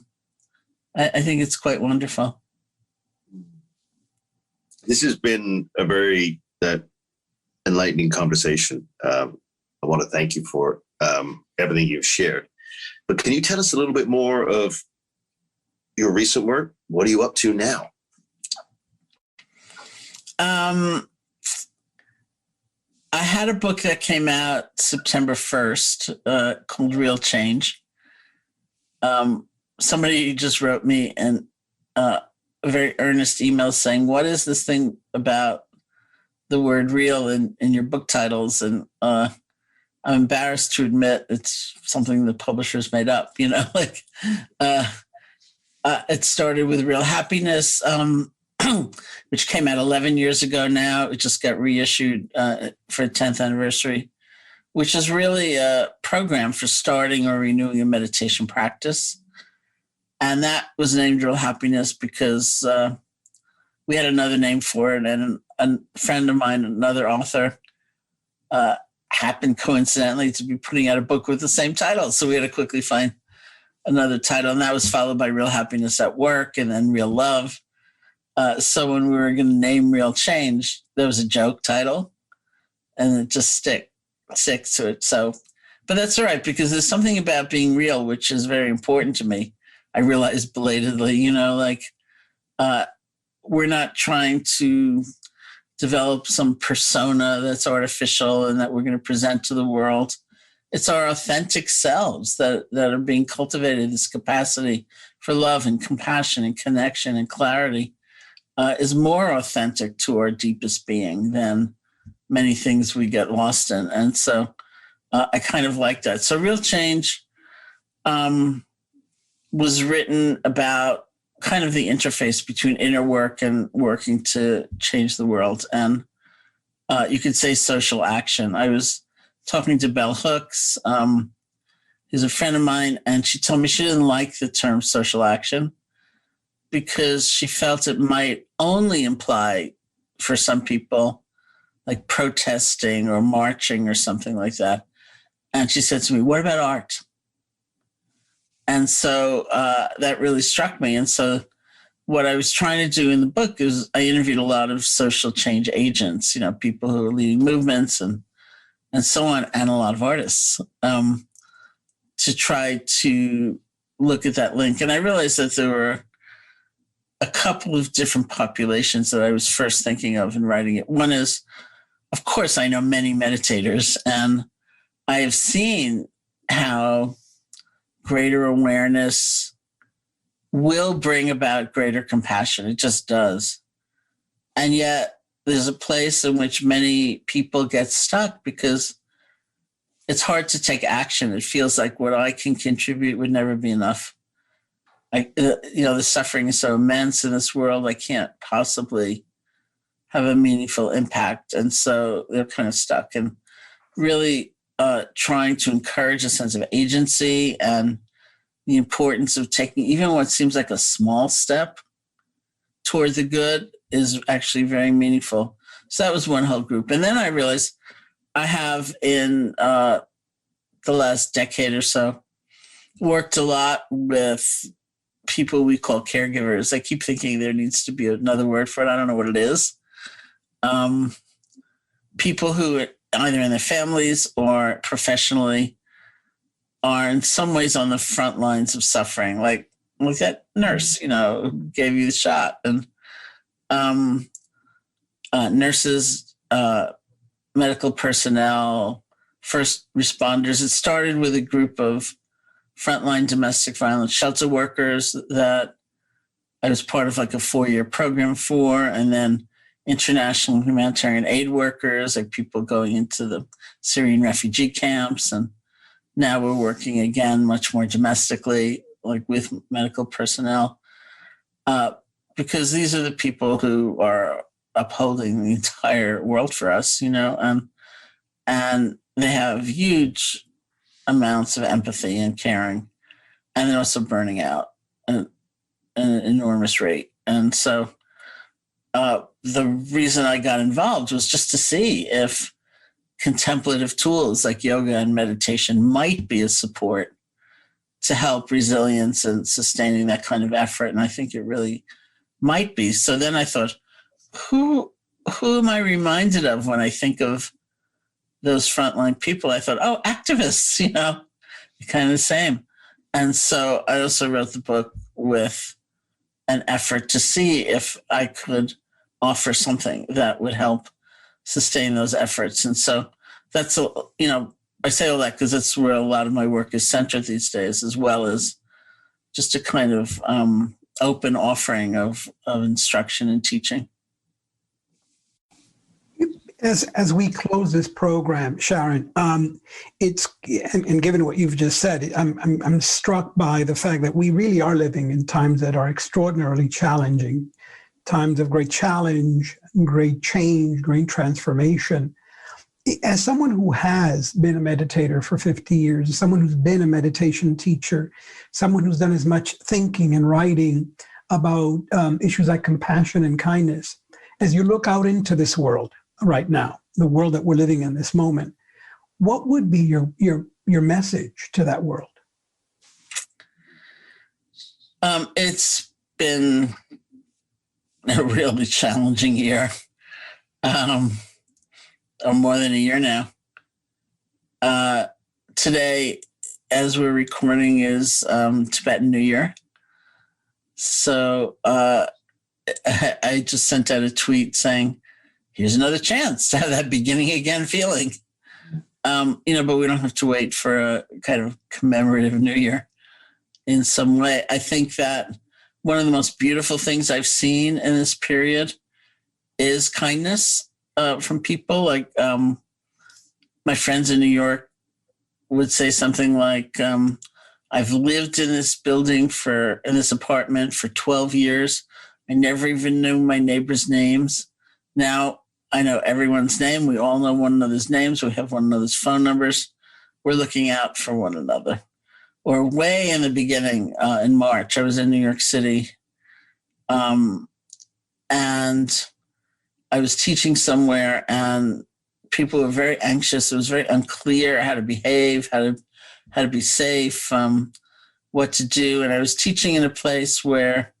think it's quite wonderful. This has been a very enlightening conversation. I want to thank you for everything you've shared. But can you tell us a little bit more of your recent work? What are you up to now? I had a book that came out September 1st called Real Change. Somebody just wrote me a very earnest email saying, what is this thing about the word real in your book titles? And I'm embarrassed to admit it's something the publishers made up, it started with Real Happiness, which came out 11 years ago now. It just got reissued for 10th anniversary, which is really a program for starting or renewing a meditation practice. And that was named Real Happiness because we had another name for it. And a friend of mine, another author, happened coincidentally to be putting out a book with the same title. So we had to quickly find another title. And that was followed by Real Happiness at Work and then Real Love. So when we were going to name Real Change, there was a joke title and it just stick to it. So, but that's all right, because there's something about being real, which is very important to me. I realized belatedly, we're not trying to develop some persona that's artificial and that we're going to present to the world. It's our authentic selves that are being cultivated. This capacity for love and compassion and connection and clarity is more authentic to our deepest being than many things we get lost in. And so I kind of like that. So Real Change was written about kind of the interface between inner work and working to change the world. And you could say social action. I was talking to Bell Hooks, who's a friend of mine, and she told me she didn't like the term social action because she felt it might only imply for some people like protesting or marching or something like that. And she said to me, what about art? And so that really struck me. And so what I was trying to do in the book is I interviewed a lot of social change agents, people who are leading movements and so on, and a lot of artists to try to look at that link. And I realized that there were a couple of different populations that I was first thinking of in writing it. One is, of course, I know many meditators, and I have seen how greater awareness will bring about greater compassion. It just does. And yet there's a place in which many people get stuck because it's hard to take action. It feels like what I can contribute would never be enough. The suffering is so immense in this world, I can't possibly have a meaningful impact. And so they're kind of stuck. And really trying to encourage a sense of agency and the importance of taking even what seems like a small step toward the good is actually very meaningful. So that was one whole group. And then I realized I have in the last decade or so worked a lot with people we call caregivers. I keep thinking there needs to be another word for it. I don't know what it is. People who either in their families or professionally are in some ways on the front lines of suffering, like that nurse, who gave you the shot. And nurses, medical personnel, first responders. It started with a group of frontline domestic violence shelter workers that I was part of like a 4-year program for, and then international humanitarian aid workers, like people going into the Syrian refugee camps. And now we're working again much more domestically, like with medical personnel, because these are the people who are upholding the entire world for us, and they have huge amounts of empathy and caring, and they're also burning out at an enormous rate. And so the reason I got involved was just to see if contemplative tools like yoga and meditation might be a support to help resilience and sustaining that kind of effort. And I think it really might be. So then I thought, who am I reminded of when I think of those frontline people? I thought, oh, activists, kind of the same. And so I also wrote the book with an effort to see if I could offer something that would help sustain those efforts. And so that's, I say all that because that's where a lot of my work is centered these days, as well as just a kind of open offering of instruction and teaching. As we close this program, Sharon, it's and given what you've just said, I'm struck by the fact that we really are living in times that are extraordinarily challenging, times of great challenge, great change, great transformation. As someone who has been a meditator for 50 years, as someone who's been a meditation teacher, someone who's done as much thinking and writing about issues like compassion and kindness, as you look out into this world right now, the world that we're living in this moment, what would be your message to that world? It's been a really challenging year, or more than a year now. Today, as we're recording, is Tibetan New Year. So I just sent out a tweet saying, here's another chance to have that beginning again feeling. But we don't have to wait for a kind of commemorative New Year in some way. I think that one of the most beautiful things I've seen in this period is kindness from people. Like my friends in New York would say something like, I've lived in this building in this apartment for 12 years. I never even knew my neighbors' names. Now I know everyone's name. We all know one another's names. We have one another's phone numbers. We're looking out for one another. Or way in the beginning, in March, I was in New York City, and I was teaching somewhere, and people were very anxious. It was very unclear how to behave, how to be safe, what to do. And I was teaching in a place where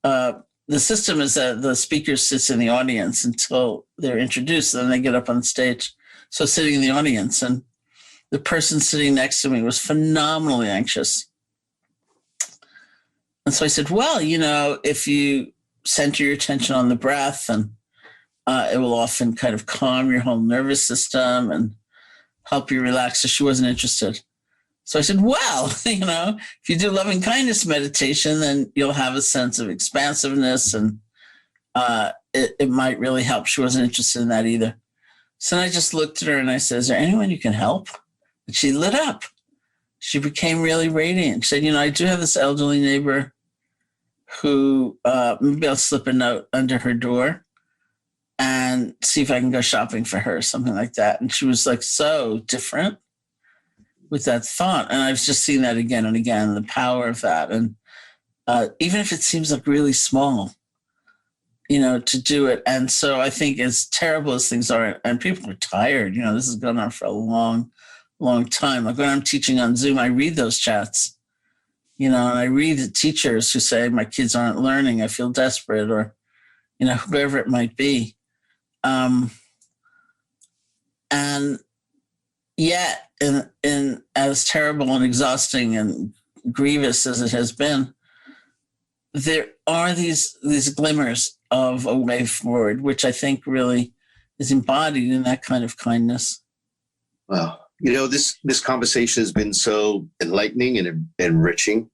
the system is that the speaker sits in the audience until they're introduced, and then they get up on stage. So sitting in the audience, and the person sitting next to me was phenomenally anxious. And so I said, well, if you center your attention on the breath, and it will often kind of calm your whole nervous system and help you relax. So she wasn't interested. So I said, well, if you do loving kindness meditation, then you'll have a sense of expansiveness, and it might really help. She wasn't interested in that either. So I just looked at her and I said, is there anyone you can help? And she lit up. She became really radiant. She said, I do have this elderly neighbor who maybe I'll slip a note under her door and see if I can go shopping for her, something like that. And she was like so different with that thought. And I've just seen that again and again, the power of that. And even if it seems like really small, to do it. And so I think as terrible as things are, and people are tired, this has gone on for a long time. Like when I'm teaching on Zoom, I read those chats, and I read the teachers who say, my kids aren't learning, I feel desperate, or, whoever it might be. And yet, in as terrible and exhausting and grievous as it has been, there are these glimmers of a way forward, which I think really is embodied in that kind of kindness. Wow. This conversation has been so enlightening and enriching.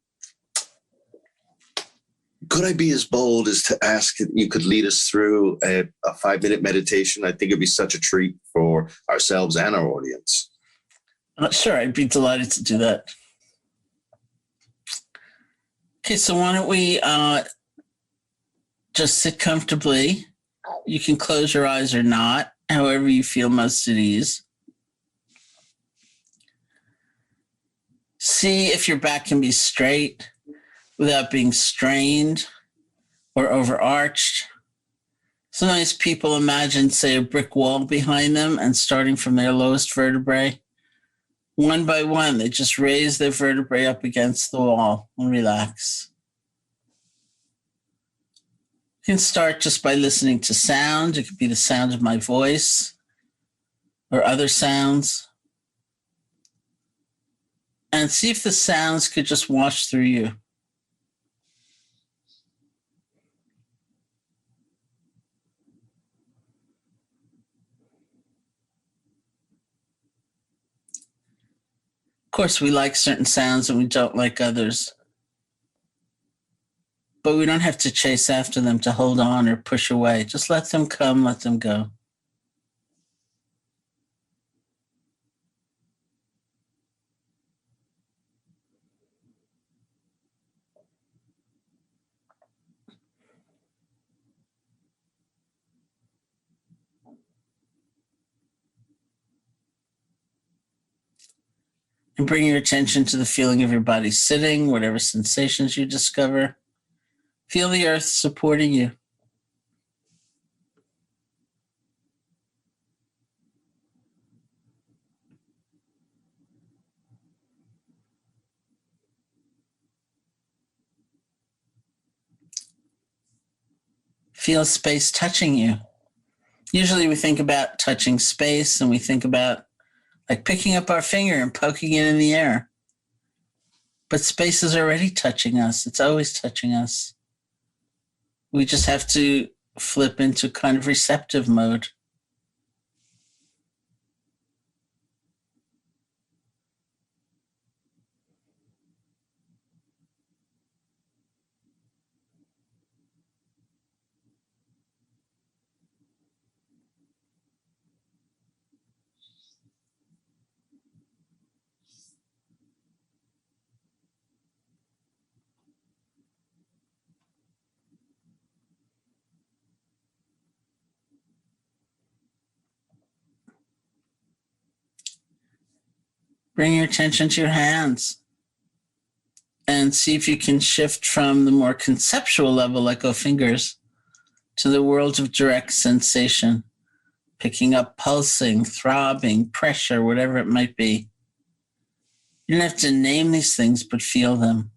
Could I be as bold as to ask if you could lead us through a 5-minute meditation? I think it'd be such a treat for ourselves and our audience. Sure, I'd be delighted to do that. Okay, so why don't we just sit comfortably. You can close your eyes or not, however you feel most at ease. See if your back can be straight without being strained or overarched. Sometimes people imagine, say, a brick wall behind them, and starting from their lowest vertebrae, one by one, they just raise their vertebrae up against the wall and relax. You can start just by listening to sound. It could be the sound of my voice or other sounds. And see if the sounds could just wash through you. Of course, we like certain sounds and we don't like others. But we don't have to chase after them to hold on or push away. Just let them come, let them go. And bring your attention to the feeling of your body sitting, whatever sensations you discover. Feel the earth supporting you. Feel space touching you. Usually we think about touching space and we think about like picking up our finger and poking it in the air. But space is already touching us. It's always touching us. We just have to flip into kind of receptive mode. Bring your attention to your hands and see if you can shift from the more conceptual level, let go fingers, to the world of direct sensation, picking up pulsing, throbbing, pressure, whatever it might be. You don't have to name these things, but feel them.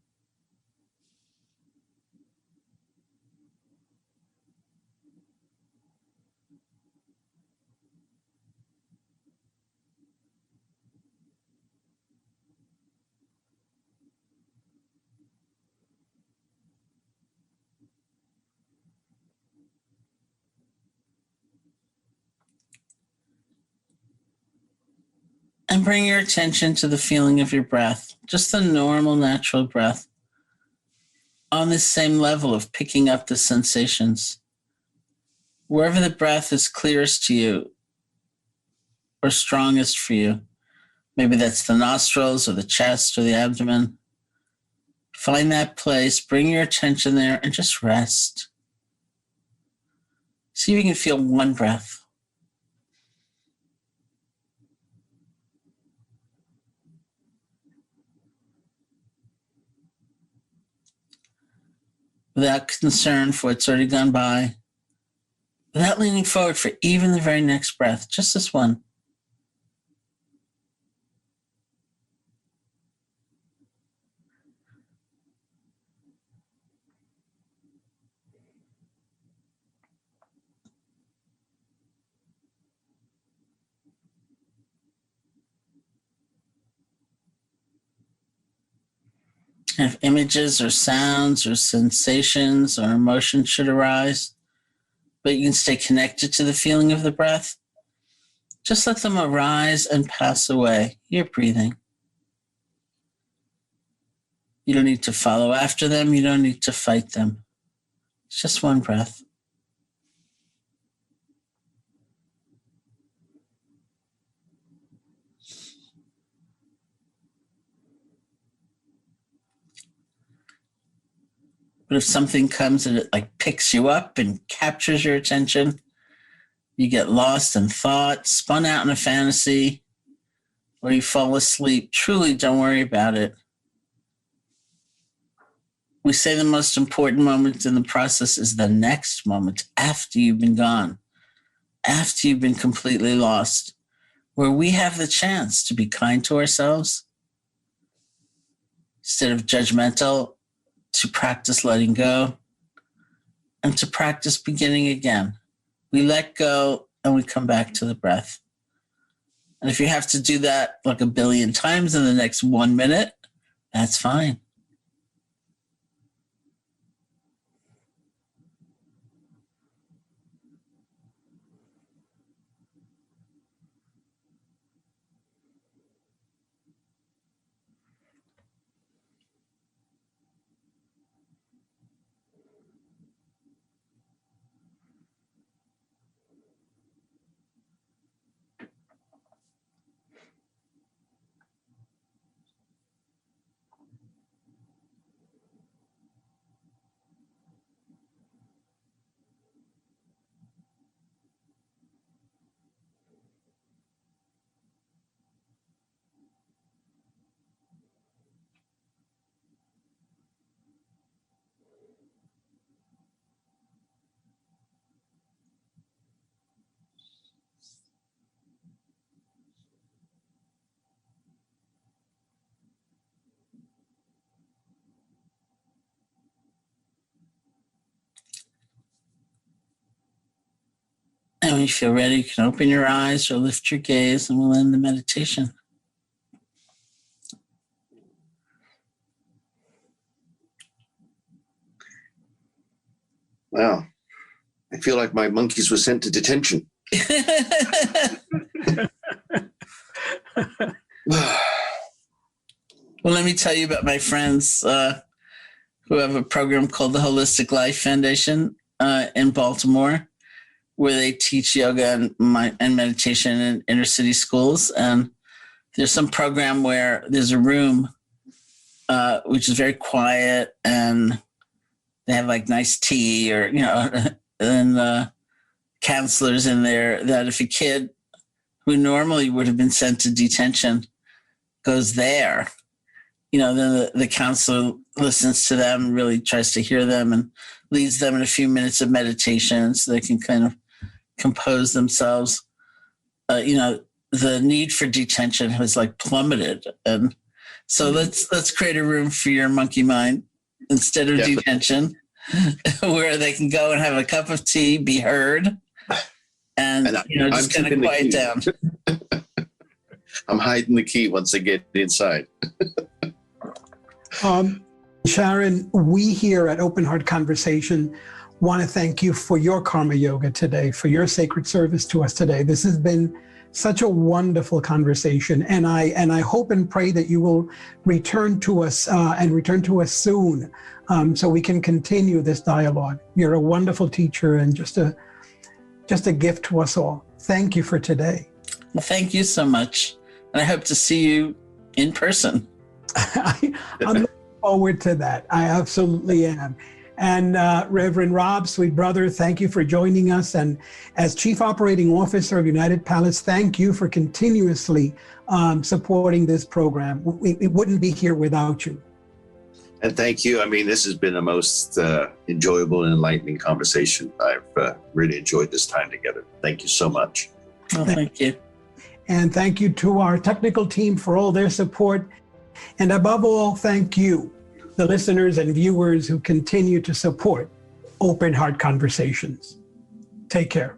And bring your attention to the feeling of your breath, just the normal, natural breath, on this same level of picking up the sensations. Wherever the breath is clearest to you or strongest for you, maybe that's the nostrils or the chest or the abdomen, find that place, bring your attention there, and just rest. See if you can feel one breath. Without concern for what's already gone by, without leaning forward for even the very next breath, just this one. And if images or sounds or sensations or emotions should arise, but you can stay connected to the feeling of the breath, just let them arise and pass away. You're breathing. You don't need to follow after them. You don't need to fight them. It's just one breath. But if something comes and it like picks you up and captures your attention, you get lost in thought, spun out in a fantasy, or you fall asleep, truly don't worry about it. We say the most important moment in the process is the next moment after you've been gone, after you've been completely lost, where we have the chance to be kind to ourselves instead of judgmental, to practice letting go, and to practice beginning again. We let go and we come back to the breath. And if you have to do that like a billion times in the next 1 minute, that's fine. And when you feel ready, you can open your eyes or lift your gaze and we'll end the meditation. Wow. I feel like my monkeys were sent to detention. Well, let me tell you about my friends who have a program called the Holistic Life Foundation in Baltimore, where they teach yoga and meditation in inner city schools. And there's some program where there's a room which is very quiet, and they have like nice tea, or, you know, and counselors in there, that if a kid who normally would have been sent to detention goes there, you know, then the counselor listens to them, really tries to hear them, and leads them in a few minutes of meditation so they can kind of compose themselves. You know, the need for detention has like plummeted. And so let's create a room for your monkey mind instead of detention, where they can go and have a cup of tea, be heard, and you know, just kind of quiet down. I'm hiding the key once I get inside. Sharon, we here at Open Heart Conversation want to thank you for your karma yoga today, for your sacred service to us today. This has been such a wonderful conversation, and I hope and pray that you will return to us and return to us soon, so we can continue this dialogue. You're a wonderful teacher and just a gift to us all. Thank you for today. Well, thank you so much, and I hope to see you in person. I'm looking forward to that. I absolutely am. And Reverend Rob, sweet brother, thank you for joining us. And as Chief Operating Officer of United Palace, thank you for continuously supporting this program. We wouldn't be here without you. And thank you. I mean, this has been the most enjoyable and enlightening conversation. I've really enjoyed this time together. Thank you so much. Well, thank you. And thank you to our technical team for all their support. And above all, thank you, the listeners and viewers who continue to support Open Heart Conversations. Take care.